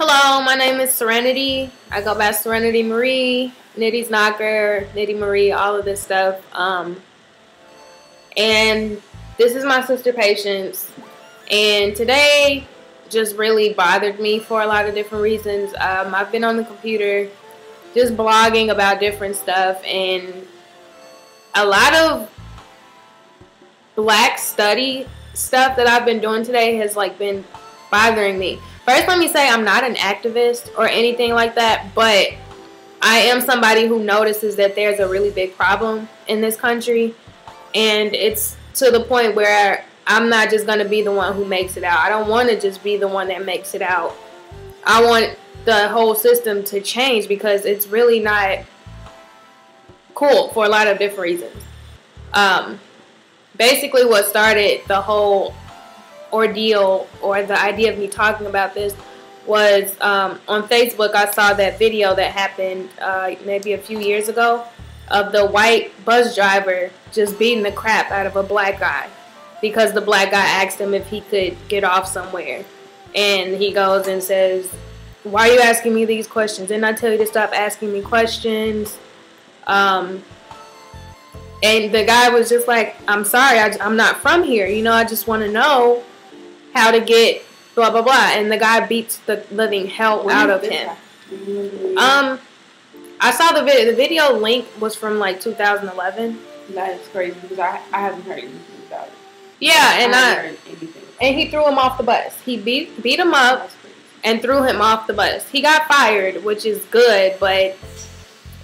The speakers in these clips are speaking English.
Hello, my name is Serenity. I go by Serenity Marie, Nitty's Knocker, Nitty Marie, all of this stuff. And this is my sister Patience. And today just really bothered me for a lot of different reasons. I've been on the computer just blogging about different stuff, and a lot of black study stuff that I've been doing today has been bothering me. First, let me say I'm not an activist or anything like that, but I am somebody who notices that there's a really big problem in this country, and it's to the point where I'm not just going to be the one who makes it out. I don't want to just be the one that makes it out. I want the whole system to change because it's really not cool for a lot of different reasons. Basically, what started the whole ordeal, or the idea of me talking about this, was on Facebook. I saw that video that happened maybe a few years ago of the white bus driver just beating the crap out of a black guy because the black guy asked him if he could get off somewhere, and he goes and says, "Why are you asking me these questions? Didn't I tell you to stop asking me questions?" And the guy was just like, "I'm sorry, I'm not from here. You know, I just want to know how to get blah, blah, blah." And the guy beats the living hell out of him. I saw the video. The video link was from 2011. That is crazy because I haven't heard anything about it. Yeah, and I haven't heard anything. And he threw him off the bus. He beat him up and threw him off the bus. He got fired, which is good, but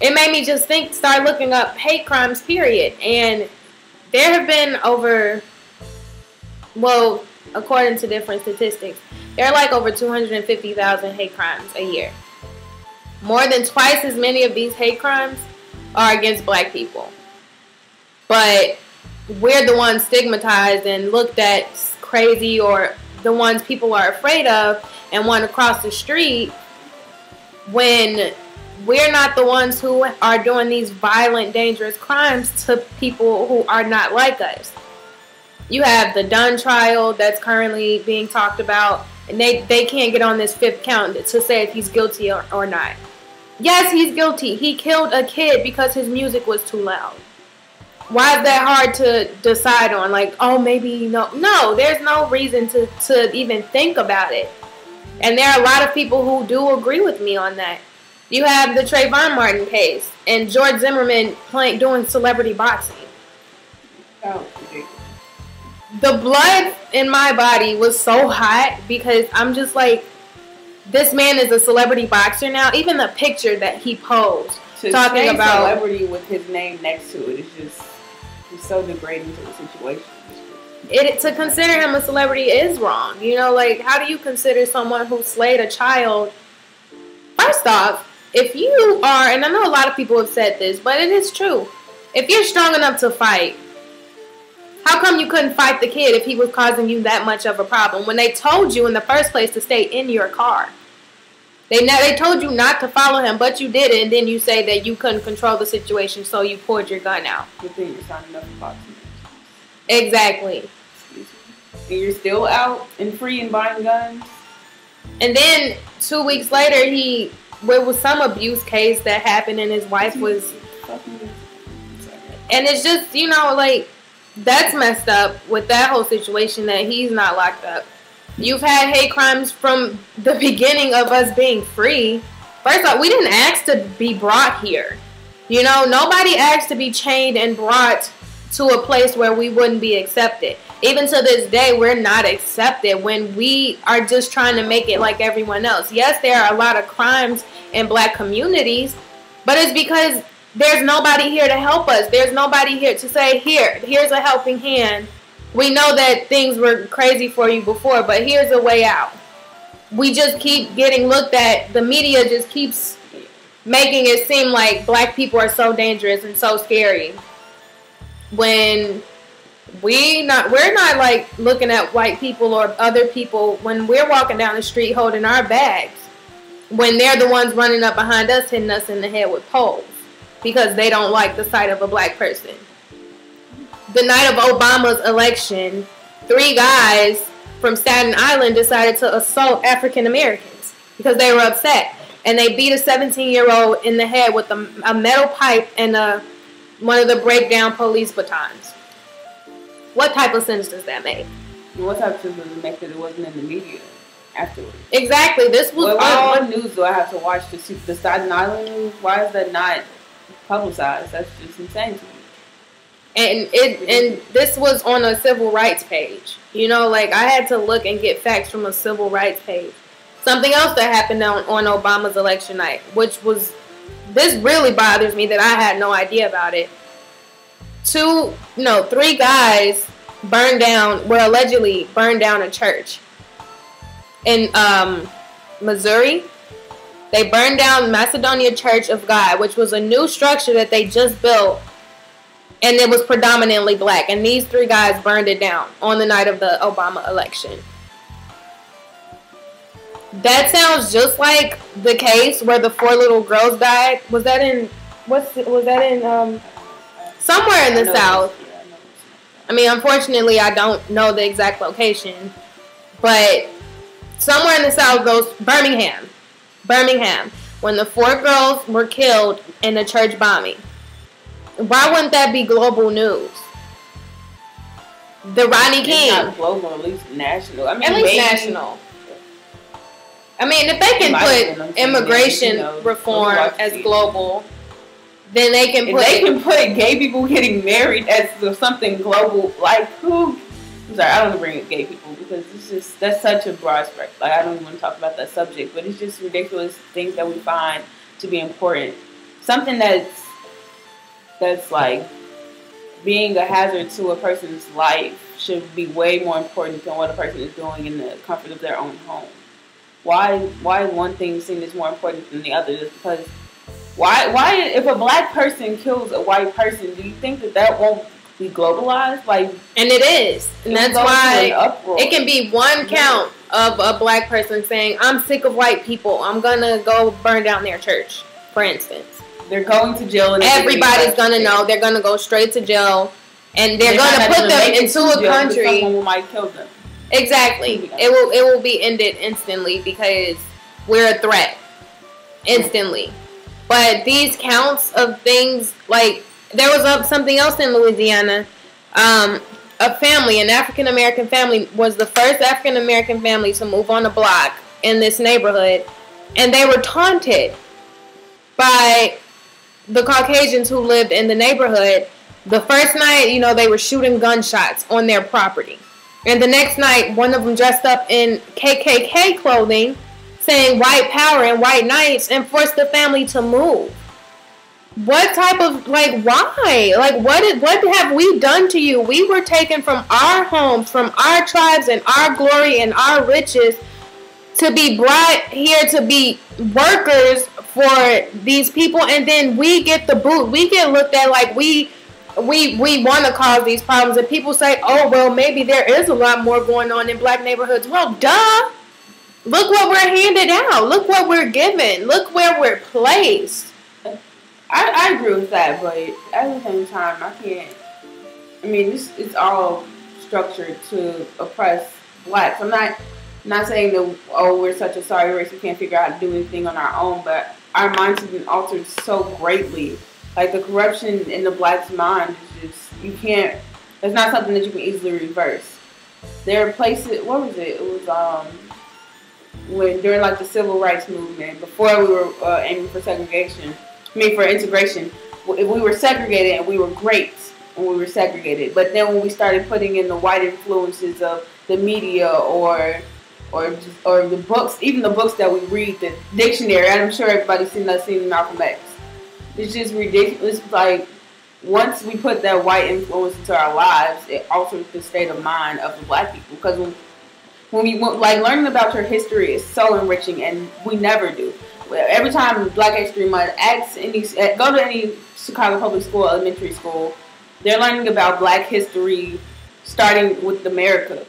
it made me just start looking up hate crimes, period. And there have been according to different statistics, there are over 250,000 hate crimes a year. More than twice as many of these hate crimes are against black people. But we're the ones stigmatized and looked at crazy, or the ones people are afraid of and want to cross the street, when we're not the ones who are doing these violent, dangerous crimes to people who are not like us. You have the Dunn trial that's currently being talked about, and they can't get on this fifth count to say if he's guilty or not. Yes, he's guilty. He killed a kid because his music was too loud. Why is that hard to decide on? Oh, maybe no, there's no reason to even think about it. And there are a lot of people who do agree with me on that. You have the Trayvon Martin case and George Zimmerman doing celebrity boxing. Oh, ridiculous. The blood in my body was so hot because I'm just this man is a celebrity boxer now. Even the picture that he posed talking about celebrity with his name next to it is just so degrading to the situation. To consider him a celebrity is wrong. You know, how do you consider someone who slayed a child? First off, if you are, and I know a lot of people have said this, but it is true. If you're strong enough to fight, how come you couldn't fight the kid if he was causing you that much of a problem when they told you in the first place to stay in your car? They told you not to follow him, but you did it, and then you say that you couldn't control the situation, so you pulled your gun out. But then you're signing up for boxing. Exactly. And you're still out and free and buying guns? And then 2 weeks later, there was some abuse case that happened, and his wife was... And it's just, that's messed up with that whole situation that he's not locked up. You've had hate crimes from the beginning of us being free. First off, we didn't ask to be brought here. Nobody asked to be chained and brought to a place where we wouldn't be accepted. Even to this day, we're not accepted when we are just trying to make it like everyone else. Yes, there are a lot of crimes in black communities, but it's because there's nobody here to help us. There's nobody here to say, here's a helping hand. We know that things were crazy for you before, but here's a way out. We just keep getting looked at. The media just keeps making it seem like black people are so dangerous and so scary, when we're not looking at white people or other people when we're walking down the street holding our bags, when they're the ones running up behind us, hitting us in the head with poles because they don't like the sight of a black person. The night of Obama's election, 3 guys from Staten Island decided to assault African Americans. because they were upset. And they beat a 17-year-old in the head with a metal pipe and one of the breakdown police batons. What type of sense does that make? What type of sense does it make that it wasn't in the media afterwards? Exactly. This was what news do I have to watch to see the Staten Island news? Why is that not publicized? That's just insane to me. And this was on a civil rights page. You know, like, I had to look and get facts from a civil rights page. Something else that happened on Obama's election night, this really bothers me that I had no idea about it. 3 guys allegedly burned down a church in Missouri. They burned down Macedonia Church of God, which was a new structure that they just built, and it was predominantly black. And these 3 guys burned it down on the night of the Obama election. That sounds just like the case where the 4 little girls died. Was that in somewhere in the South? I mean, unfortunately, I don't know the exact location, but somewhere in the South, Birmingham, when the 4 girls were killed in a church bombing. Why wouldn't that be global news? The Rodney King. It's not global, at least national. I mean, at least national. I mean, if they can put immigration reform as global, then they can put... If they can put gay people getting married as something global, like, who... I'm sorry, I don't want to bring up gay people because that's such a broad spectrum. Like, I don't even want to talk about that subject, but it's just ridiculous things that we find to be important. Something that's like being a hazard to a person's life should be way more important than what a person is doing in the comfort of their own home. Why one thing seen as more important than the other? Just because why if a black person kills a white person, do you think that won't be globalized? Like, and it is, and that's why it can be one count of a black person saying, "I'm sick of white people. I'm gonna go burn down their church," for instance. They're going to jail, and everybody's gonna know. They're gonna go straight to jail, and they're gonna put them into a country. Someone might kill them. Exactly. It will be ended instantly because we're a threat. Instantly. But these counts of things, like, there was something else in Louisiana. A family, an African American family, was the first African American family to move on a block in this neighborhood, and they were taunted by the Caucasians who lived in the neighborhood. The first night, they were shooting gunshots on their property. And the next night, one of them dressed up in KKK clothing, saying white power and white knights, and forced the family to move. What type of, why? What have we done to you? We were taken from our homes, from our tribes and our glory and our riches to be brought here to be workers for these people, and then we get the boot. We get looked at like we want to cause these problems, and people say, oh, well, maybe there is a lot more going on in black neighborhoods. Well, duh. Look what we're handed out. Look what we're given. Look where we're placed. I agree with that, but at the same time, I can't. I mean, it's all structured to oppress blacks. I'm not saying that, oh, we're such a sorry race, we can't figure out how to do anything on our own, but our minds have been altered so greatly. Like, the corruption in the black's mind is just, it's not something that you can easily reverse. There are places, what was it? It was, during, like, the civil rights movement, before we were aiming for for integration, we were segregated, and we were great when we were segregated. But then when we started putting in the white influences of the media or the books, even the books that we read, the dictionary, and I'm sure everybody's seen Malcolm X. It's just ridiculous. Like, once we put that white influence into our lives, it alters the state of mind of the black people. Because when we learning about your history is so enriching, and we never do. Every time Black History Month, go to any Chicago public school, elementary school, they're learning about black history starting with America.